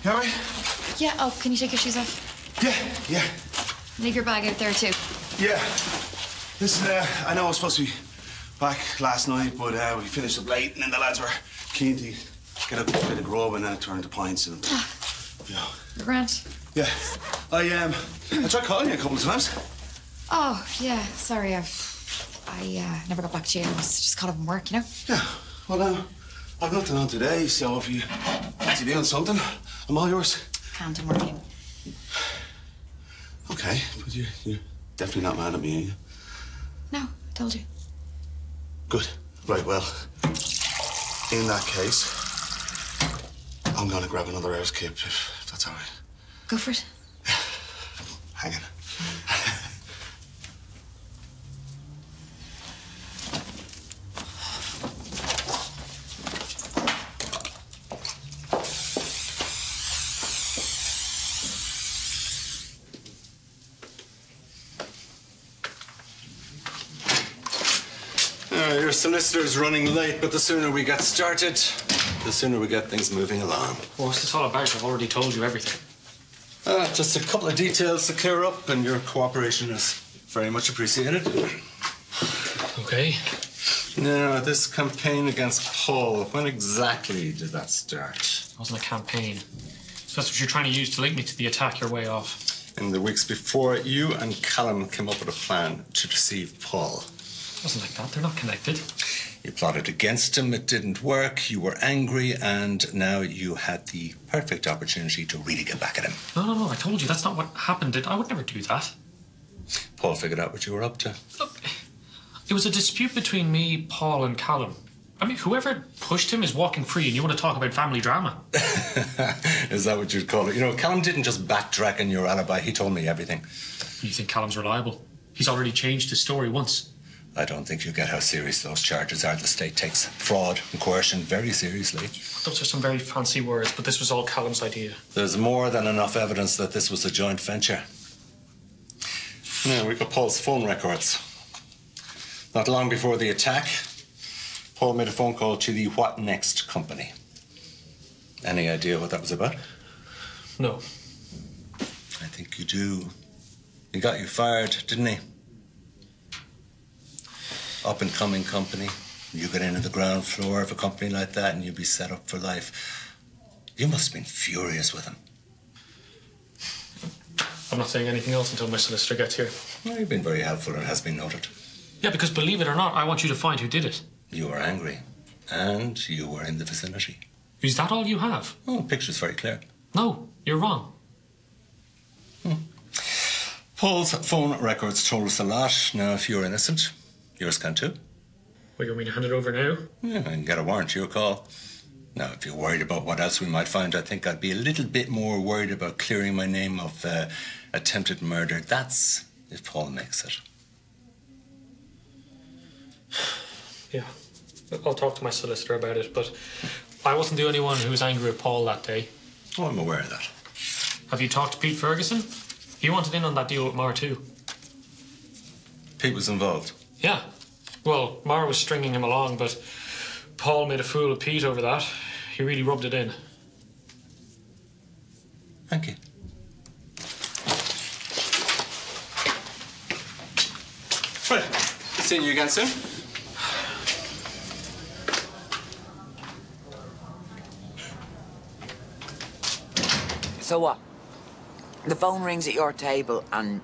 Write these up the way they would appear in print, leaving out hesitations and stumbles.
You all right? Yeah, oh, can you take your shoes off? Yeah. Leave your bag out there, too. Yeah. Listen, I know I was supposed to be back last night, but we finished up late, and then the lads were keen to get a bit of grub, and then it turned to pints, and, you know. You're grand. Yeah. I tried calling you a couple of times. Oh, yeah, sorry, I never got back to you. I was just caught up in work, you know? Yeah. Well, I've nothing on today, so if you fancy doing something, I'm all yours. Can't, I'm working. Okay, but you're definitely not mad at me, are you? No, I told you. Good. Right, well, in that case, I'm gonna grab another hour's kip, if that's all right. Go for it. Hang on. Your solicitor's running late, but the sooner we get started, the sooner we get things moving along. Well, what's this all about? I've already told you everything. Just a couple of details to clear up, and your cooperation is very much appreciated. Okay. Now, this campaign against Paul, when exactly did that start? It wasn't a campaign. So that's what you're trying to use to link me to the attack your way off. In the weeks before, you and Callum came up with a plan to deceive Paul. It wasn't like that. They're not connected. You plotted against him, it didn't work, you were angry, and now you had the perfect opportunity to really get back at him. No, I told you that's not what happened. I would never do that. Paul figured out what you were up to. Look, it was a dispute between me, Paul, and Callum. I mean, whoever pushed him is walking free, and you want to talk about family drama. Is that what you'd call it? You know, Callum didn't just backtrack on your alibi, he told me everything. You think Callum's reliable? He's already changed his story once. I don't think you get how serious those charges are. The state takes fraud and coercion very seriously. Those are some very fancy words, but this was all Callum's idea. There's more than enough evidence that this was a joint venture. Now, we got Paul's phone records. Not long before the attack, Paul made a phone call to the What Next company. Any idea what that was about? No. I think you do. He got you fired, didn't he? Up-and-coming company. You get into the ground floor of a company like that and you'd be set up for life. You must have been furious with him. I'm not saying anything else until my solicitor gets here. Well, you've been very helpful, it has been noted. Yeah, because believe it or not, I want you to find who did it. You were angry, and you were in the vicinity. Is that all you have? Oh, the picture's very clear. No, you're wrong. Paul's phone records told us a lot. Now, if you're innocent, yours can too. Well, you want me to hand it over now? Yeah, I can get a warrant, your call. Now, if you're worried about what else we might find, I think I'd be a little bit more worried about clearing my name of attempted murder. That's if Paul makes it. Yeah, I'll talk to my solicitor about it, but I wasn't the only one who was angry with Paul that day. Oh, I'm aware of that. Have you talked to Pete Ferguson? He wanted in on that deal with Mar too. Pete was involved? Yeah. Well, Mar was stringing him along, but Paul made a fool of Pete over that. He really rubbed it in. Thank you. Right. Seeing you again soon. So what? The phone rings at your table and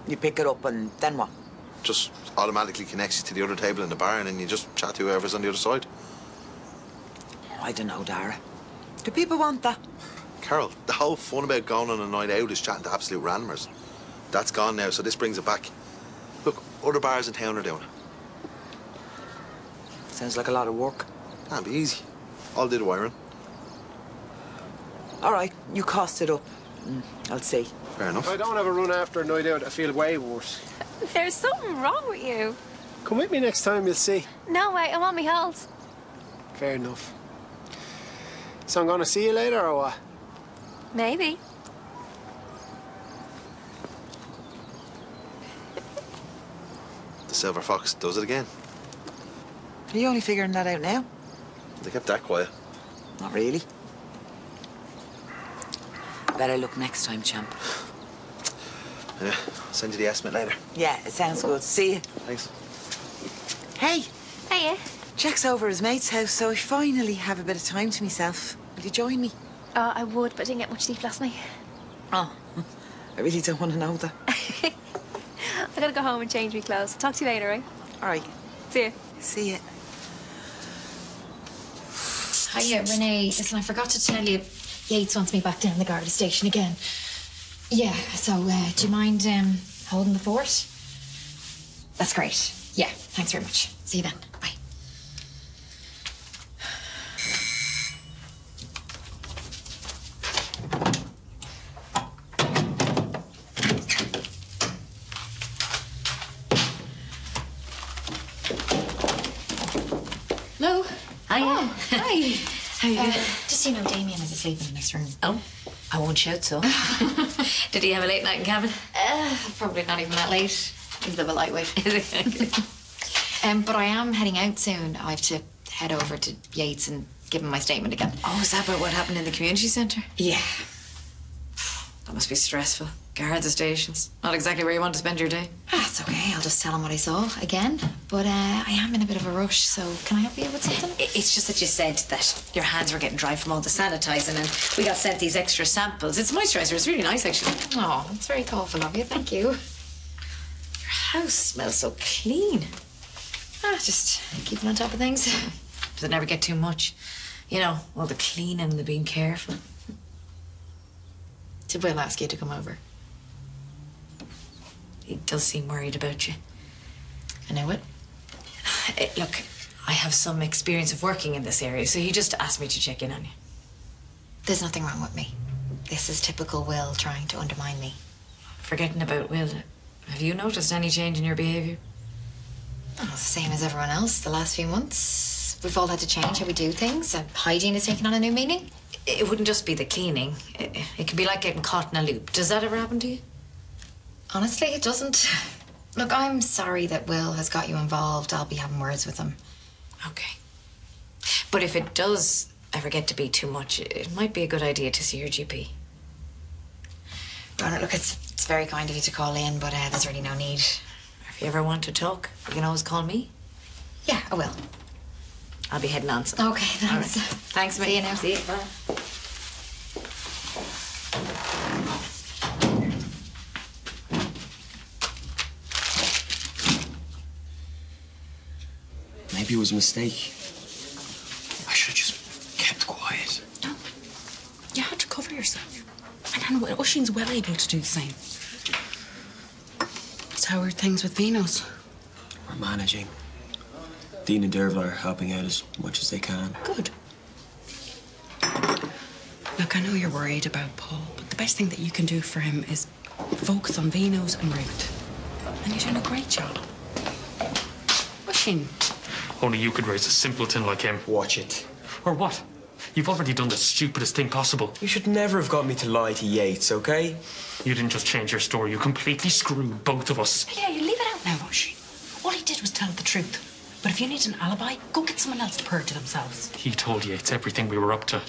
you pick it up and then what? Just automatically connects you to the other table in the bar and then you just chat to whoever's on the other side. I don't know, Dara. Do people want that? Carol, the whole fun about going on a night out is chatting to absolute randomers. That's gone now, so this brings it back. Look, other bars in town are doing it. Sounds like a lot of work. Can't be easy. I'll do the wiring. All right, you cost it up. I'll see. Fair enough. If I don't have a run after a night out, I feel way worse. There's something wrong with you. Come with me next time, you'll see. No way, I want me health. Fair enough. So I'm gonna see you later, or what? Maybe. The Silver Fox does it again. Are you only figuring that out now? They kept that quiet. Not really. Better luck next time, champ. Yeah, I'll send you the estimate later. Yeah, it sounds good. See you. Thanks. Hey, Hiya. Jack's over at his mate's house, so I finally have a bit of time to myself. Will you join me? I would, but I didn't get much sleep last night. Oh, I really don't want to know that. I gotta go home and change my clothes. Talk to you later, right? All right, See you. see you. Hiya, Renee. Listen, I forgot to tell you, Yates wants me back down the Garda station again. Yeah, so do you mind holding the fort? That's great. Yeah, thanks very much. See you then. Bye. Hello. Hiya. Oh, hi. How you doing? Just so you know, Damien is asleep in the next room. Oh, I won't shout so. Did he have a late night in cabin? Probably not even that late. He's a bit of a lightweight. But I am heading out soon. I have to head over to Yates and give him my statement again. Oh, is that about what happened in the community centre? Yeah. That must be stressful. Guard the stations. Not exactly where you want to spend your day. It's okay. I'll just tell him what I saw again. But I am in a bit of a rush, so can I help you with something? It's just that you said that your hands were getting dry from all the sanitising and we got sent these extra samples. It's moisturiser. It's really nice, actually. Oh, that's very thoughtful of you. Thank you. Your house smells so clean. Just keeping on top of things. Does it never get too much? You know, all the cleaning and the being careful. Did Will ask you to come over? He does seem worried about you. I know it. Look, I have some experience of working in this area, so he just asked me to check in on you. There's nothing wrong with me. This is typical Will trying to undermine me. Forgetting about Will, have you noticed any change in your behaviour? Oh, the same as everyone else the last few months. We've all had to change how we do things, and hygiene has taken on a new meaning. It wouldn't just be the cleaning. It can be like getting caught in a loop. Does that ever happen to you? Honestly, it doesn't. Look, I'm sorry that Will has got you involved. I'll be having words with him. Okay. But if it does ever get to be too much, it might be a good idea to see your GP. Bernard, look, it's very kind of you to call in, but there's really no need. If you ever want to talk, you can always call me. Yeah, I will. I'll be heading on. So. Okay, thanks. All right. Thanks, mate. See you now. See you. Bye. Maybe it was a mistake. I should have just kept quiet. No. You had to cover yourself. And Oisin's well able to do the same. So how are things with Vino's? We're managing. Dean and Derval are helping out as much as they can. Good. Look, I know you're worried about Paul, but the best thing that you can do for him is focus on Vino's and Ruth. And you're doing a great job. Oisin. Only you could raise a simpleton like him. Watch it. Or what? You've already done the stupidest thing possible. You should never have got me to lie to Yates, okay? You didn't just change your story, you completely screwed both of us. Yeah, you leave it out now, Oisin. All he did was tell the truth. But if you need an alibi, go get someone else to perjure themselves. He told Yates everything we were up to.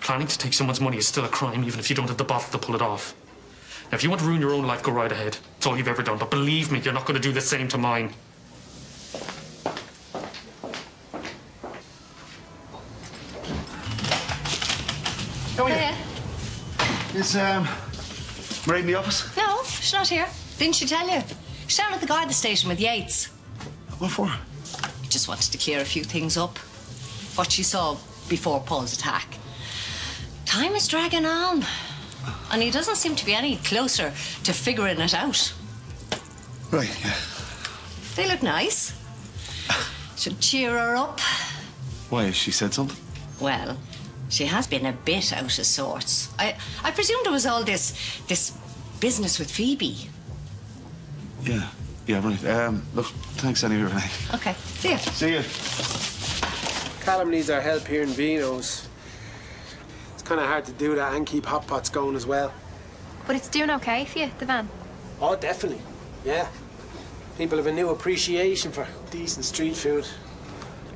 Planning to take someone's money is still a crime, even if you don't have the bottle to pull it off. Now, if you want to ruin your own life, go right ahead. It's all you've ever done. But believe me, you're not going to do the same to mine. Come here. Hiya. Is Marie in the office? No, she's not here. Didn't she tell you? She's down at the Garda station with Yates. What for? Just wanted to clear a few things up. What she saw before Paul's attack. Time is dragging on. And he doesn't seem to be any closer to figuring it out. Right, yeah. They look nice. Should cheer her up. Why, has she said something? Well, she has been a bit out of sorts. I presumed it was all this business with Phoebe. Yeah, right. Look, thanks anyway, Renee. Okay, see ya. See you. Callum needs our help here in Vino's. It's kind of hard to do that and keep hot pots going as well. But it's doing okay for you, the van. Oh, definitely. Yeah. People have a new appreciation for decent street food.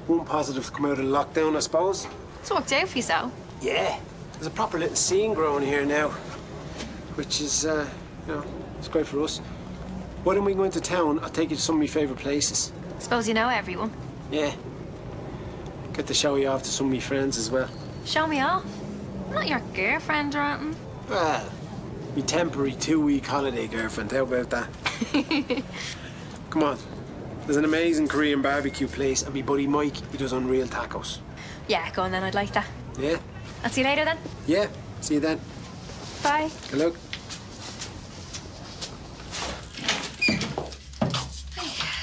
One positive to come out of lockdown, I suppose. It's worked out for you, so. Yeah. There's a proper little scene growing here now. which is, you know, it's great for us. Why don't we go into town? I'll take you to some of my favourite places. Suppose you know everyone. Yeah. Get to show you off to some of my friends as well. Show me off. I'm not your girlfriend or anything. Well, my temporary 2-week holiday girlfriend. How about that? Come on. There's an amazing Korean barbecue place, and my buddy Mike, he does unreal tacos. Yeah, go on then. I'd like that. Yeah? I'll see you later then. Yeah. See you then. Bye. Good luck.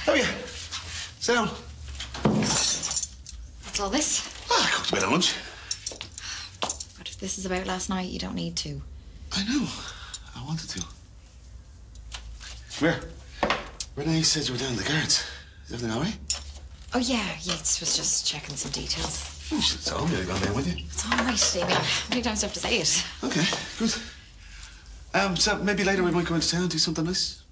How are you? Sit down. What's all this? I cooked a bit of lunch. But if this is about last night, you don't need to. I know. I wanted to. Come here. Renee said you were down in the guards. Is everything all right? Oh, yeah. Yates was just checking some details. You should have told me I'd gone down with you. It's all right, Damien. How many times do I have to say it? Okay, good. So maybe later we might go into town and do something nice?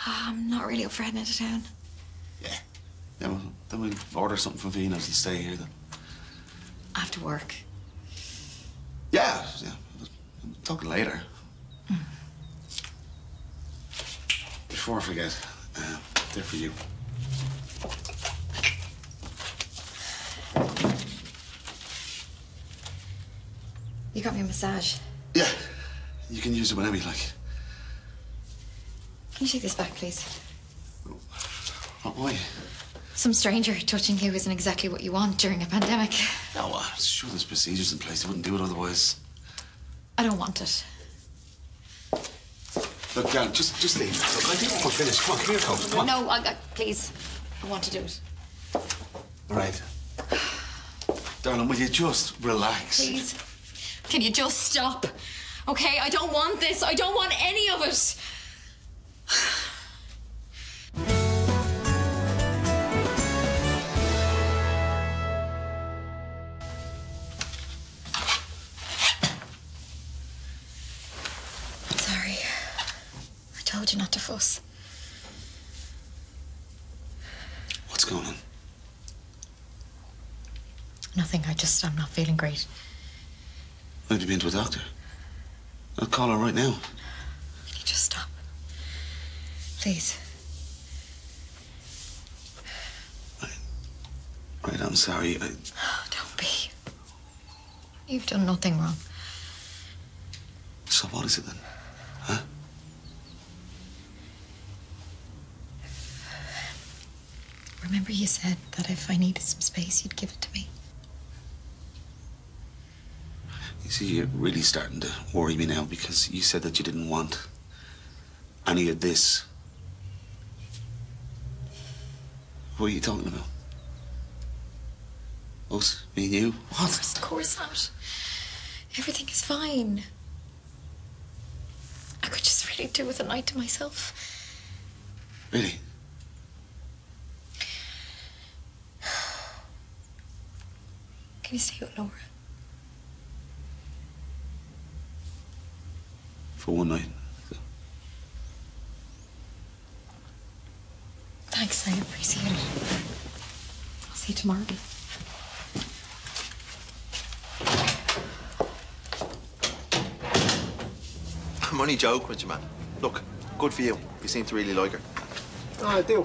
I'm not really up for heading into town. Yeah, well, then we'll order something from Vino's and stay here then. After work. Yeah. I'm talking later. Before I forget, they're for you. You got me a massage. Yeah, you can use it whenever you like. Can you take this back, please? Why? Some stranger touching you isn't exactly what you want during a pandemic. No, sure there's procedures in place. They wouldn't do it otherwise. I don't want it. Look, Jan, just leave. Look, I think we're finished. Come on, give me your coat. Come on. No, please. I want to do it. All right. Darling, will you just relax? Please. Can you just stop? Okay, I don't want this. I don't want any of it. I'm sorry. I told you not to fuss. What's going on? Nothing. I'm not feeling great. Have you been to a doctor? I'll call her right now. Can you just stop? Please. Right, I'm sorry. Don't be. You've done nothing wrong. So what is it then? Huh? Remember you said that if I needed some space, you'd give it to me. You see, you're really starting to worry me now because you said that you didn't want any of this. What are you talking about? Us? Me and you? What? Of course not. Everything is fine. I could just really do with a night to myself. Really? Can you stay with Laura? For one night. Thanks, I appreciate it. I'll see you tomorrow. I'm only joking with you, man. Look, good for you. You seem to really like her. Oh, I do.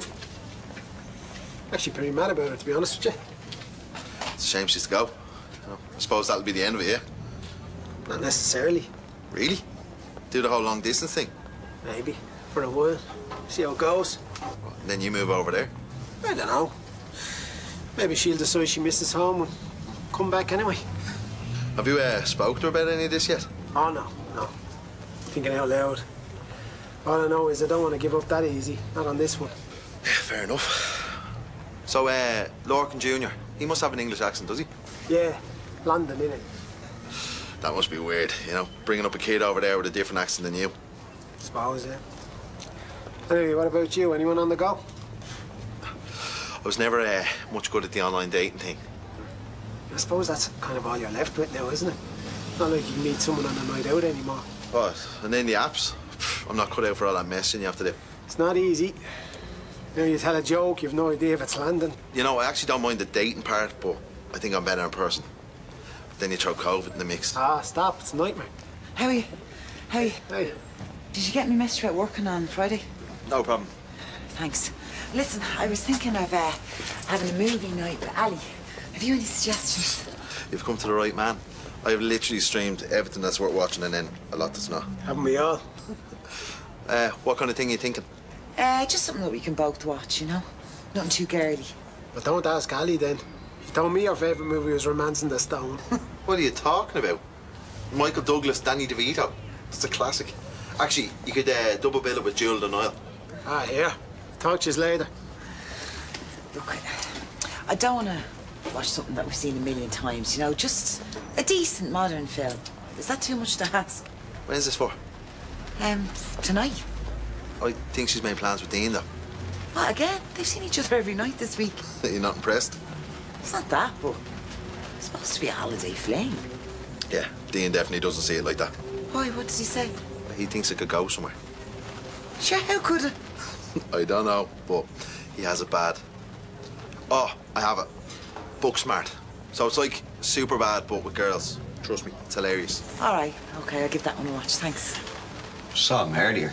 Actually pretty mad about it, to be honest with you. It's a shame she's to go. You know, I suppose that'll be the end of it, yeah? Not necessarily. Really? Do the whole long distance thing? Maybe. For a while. See how it goes. And then you move over there? I don't know. Maybe she'll decide she misses home and come back anyway. Have you spoke to her about any of this yet? Oh, no. Thinking out loud. All I know is I don't want to give up that easy. Not on this one. Yeah, fair enough. So, Lorcan Jr., he must have an English accent, does he? Yeah, London, innit? That must be weird, you know, bringing up a kid over there with a different accent than you. Suppose, yeah. Anyway, what about you? Anyone on the go? I was never much good at the online dating thing. I suppose that's kind of all you're left with now, isn't it? Not like you can meet someone on a night out anymore. What? And then the apps? I'm not cut out for all that messing you have to do. It's not easy. You know, you tell a joke, you've no idea if it's landing. You know, I actually don't mind the dating part, but I think I'm better in person. But then you throw COVID in the mix. Ah, stop. It's a nightmare. How are you? Hey. Hey. Did you get me message about working on Friday? No problem. Thanks. Listen, I was thinking of having a movie night with Ali. Have you any suggestions? You've come to the right man. I've literally streamed everything that's worth watching and then a lot that's not. Haven't we all? What kind of thing are you thinking? Just something that we can both watch, you know? Nothing too girly. But don't ask Ali then. She told me her favourite movie was Romancing the Stone. What are you talking about? Michael Douglas, Danny DeVito. It's a classic. Actually, you could double bill it with Jewel the Nile. Ah, yeah. Talk to you later. Look, I don't want to watch something that we've seen a million times, you know? Just a decent modern film. Is that too much to ask? When's this for? Tonight. I think she's made plans with Dean, though. What, again? They've seen each other every night this week. You're not impressed? It's not that, but it's supposed to be a holiday fling. Yeah, Dean definitely doesn't see it like that. Why? What does he say? He thinks it could go somewhere. Sure, how could it? I don't know, but he has it bad. Oh, I have it. Booksmart. So it's like Superbad, but with girls. Trust me, it's hilarious. All right, okay, I'll give that one a watch. Thanks. Saw him earlier.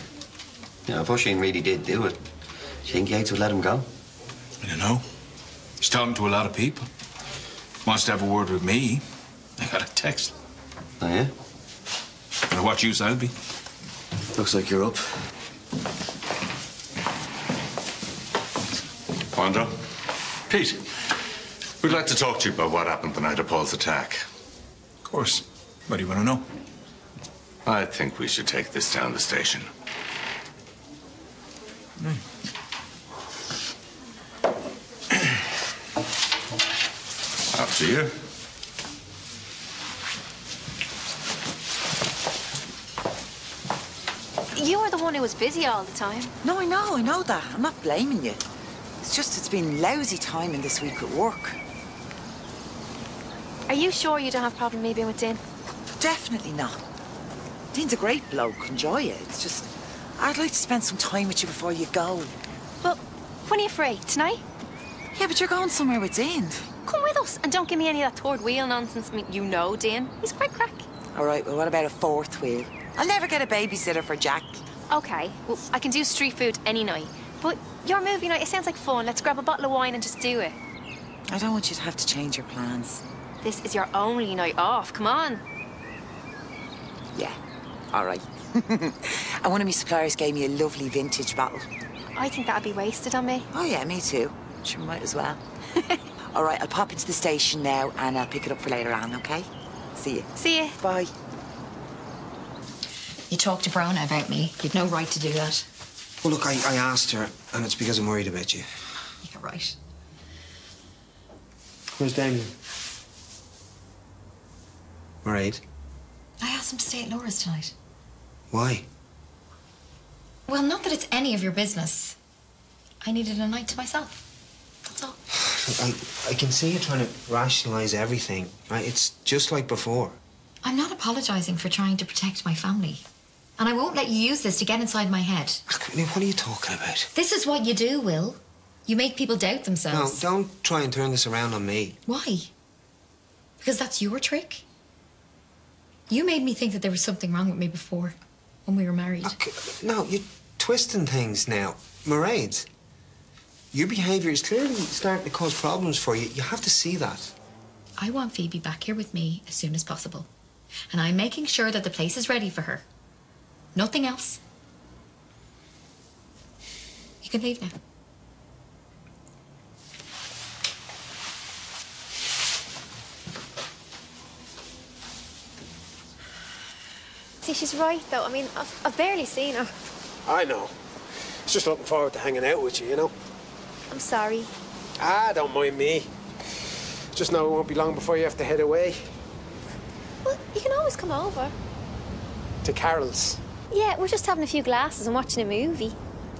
You know, if Oisin really did do it, do you think Yates would let him go? I don't know. He's talking to a lot of people. Wants to have a word with me. I got a text. Oh, yeah? And what use I'll be? Looks like you're up. Wanda? Pete, we'd like to talk to you about what happened the night of Paul's attack. Of course. What do you want to know? I think we should take this down the station. After you. You were the one who was busy all the time. No, I know that. I'm not blaming you. It's just it's been lousy timing this week at work. Are you sure you don't have a problem me being with Dean? Definitely not. Dean's a great bloke. Enjoy it. It's just, I'd like to spend some time with you before you go. Well, when are you free? Tonight? Yeah, but you're going somewhere with Dean. Come with us and don't give me any of that third wheel nonsense. I mean, you know Dean. He's quite crack. All right, well, what about a fourth wheel? I'll never get a babysitter for Jack. Okay, well, I can do street food any night. But your movie night, it sounds like fun. Let's grab a bottle of wine and just do it. I don't want you to have to change your plans. This is your only night off. Come on. Yeah, all right. And one of my suppliers gave me a lovely vintage bottle. I think that'd be wasted on me. Oh, yeah, me too. Sure, might as well. All right, I'll pop into the station now and I'll pick it up for later on, okay? See you. See you. Bye. You talked to Brona about me. You'd no right to do that. Well, look, I asked her, and it's because I'm worried about you. You're right. Where's Damien? Mairead? I asked him to stay at Laura's tonight. Why? Well, not that it's any of your business. I needed a night to myself. That's all. I can see you trying to rationalise everything, right? It's just like before. I'm not apologising for trying to protect my family. And I won't let you use this to get inside my head. I mean, what are you talking about? This is what you do, Will. You make people doubt themselves. No, don't try and turn this around on me. Why? Because that's your trick? You made me think that there was something wrong with me before, when we were married. Okay, no, you're twisting things now. Mairead, your behaviour is clearly starting to cause problems for you. You have to see that. I want Phoebe back here with me as soon as possible. And I'm making sure that the place is ready for her. Nothing else. You can leave now. See, she's right, though. I mean, I've barely seen her. I know. It's just looking forward to hanging out with you, you know? I'm sorry. Ah, don't mind me. Just know it won't be long before you have to head away. Well, you can always come over. To Carol's. Yeah, we're just having a few glasses and watching a movie.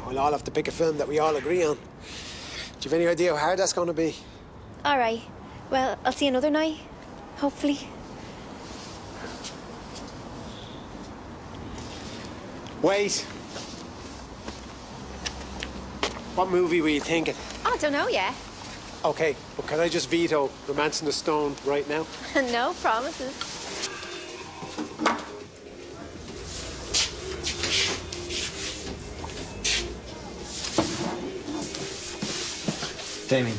We'll all have to pick a film that we all agree on. Do you have any idea how hard that's going to be? All right. Well, I'll see you another night. Hopefully. Wait. What movie were you thinking? Oh, I don't know yet. Okay, but can I just veto Romancing the Stone right now? No promises. Damien.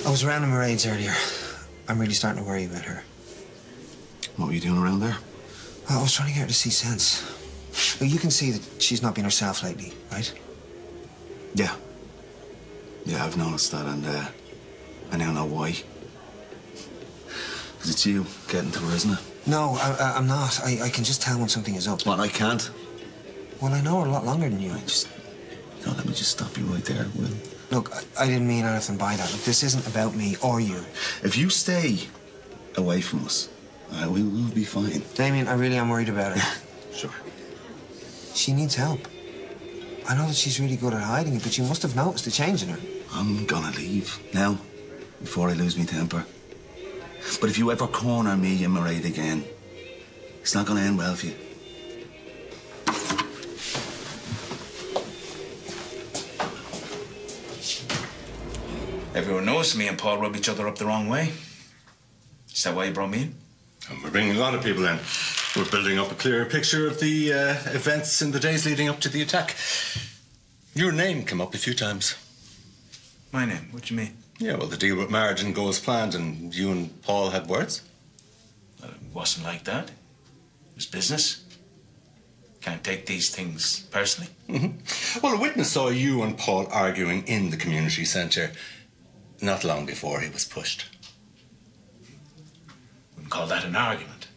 I was around in Mairead's earlier. I'm really starting to worry about her. What were you doing around there? Well, I was trying to get her to see sense. Well, you can see that she's not been herself lately, right? Yeah. Yeah, I've noticed that, and I now know why. Because it's you getting to her, isn't it? No, I'm not. I can just tell when something is up. Well, I can't. Well, I know her a lot longer than you. No, let me just stop you right there, Will. Look, I didn't mean anything by that. Look, this isn't about me or you. If you stay away from us, we'll be fine. Damien, I really am worried about her. Sure. She needs help. I know that she's really good at hiding it, but you must have noticed a change in her. I'm gonna leave now, before I lose my temper. But if you ever corner me and Mairead again, it's not gonna end well for you. Everyone knows me and Paul rub each other up the wrong way. Is that why you brought me in? And we're bringing a lot of people in. We're building up a clearer picture of the events in the days leading up to the attack. Your name came up a few times. My name? What do you mean? Yeah, well, the deal with Mara didn't go as planned, and you and Paul had words. Well, it wasn't like that. It was business. Can't take these things personally. Mm-hmm. Well, a witness saw you and Paul arguing in the community centre not long before he was pushed. Wouldn't call that an argument.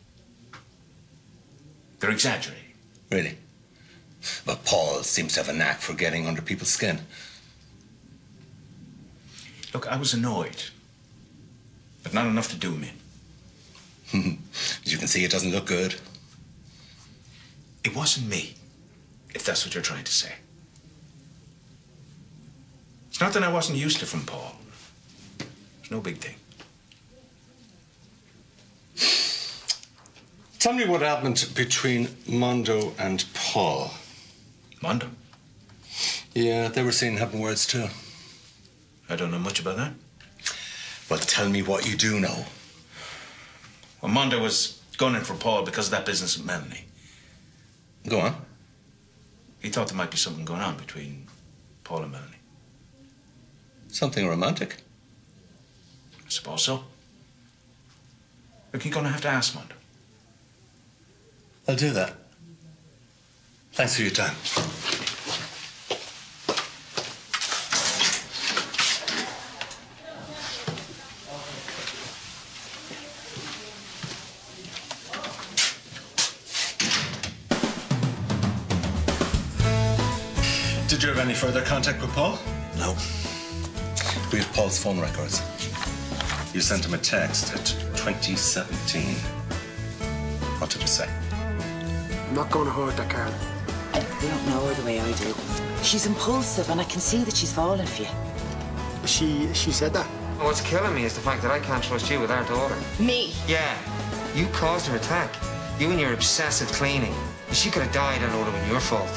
They're exaggerating. Really? But Paul seems to have a knack for getting under people's skin. Look, I was annoyed, but not enough to do me. As you can see, it doesn't look good. It wasn't me, if that's what you're trying to say. It's not that I wasn't used to from Paul. It's no big thing. Tell me what happened between Mondo and Paul. Mondo? Yeah, they were seen having words too. I don't know much about that. Well, tell me what you do know. Well, Mondo was gunning for Paul because of that business with Melanie. Go on. He thought there might be something going on between Paul and Melanie. Something romantic? I suppose so. Look, you're going to have to ask Mondo. I'll do that. Thanks for your time. Did you have any further contact with Paul? No. We have Paul's phone records. You sent him a text at 2017. What did it say? I'm not going to hurt that Carla. You don't know her the way I do. She's impulsive, and I can see that she's falling for you. She said that? What's killing me is the fact that I can't trust you with our daughter. Me? Yeah. You caused her attack. You and your obsessive cleaning. She could have died, and it would have been your fault.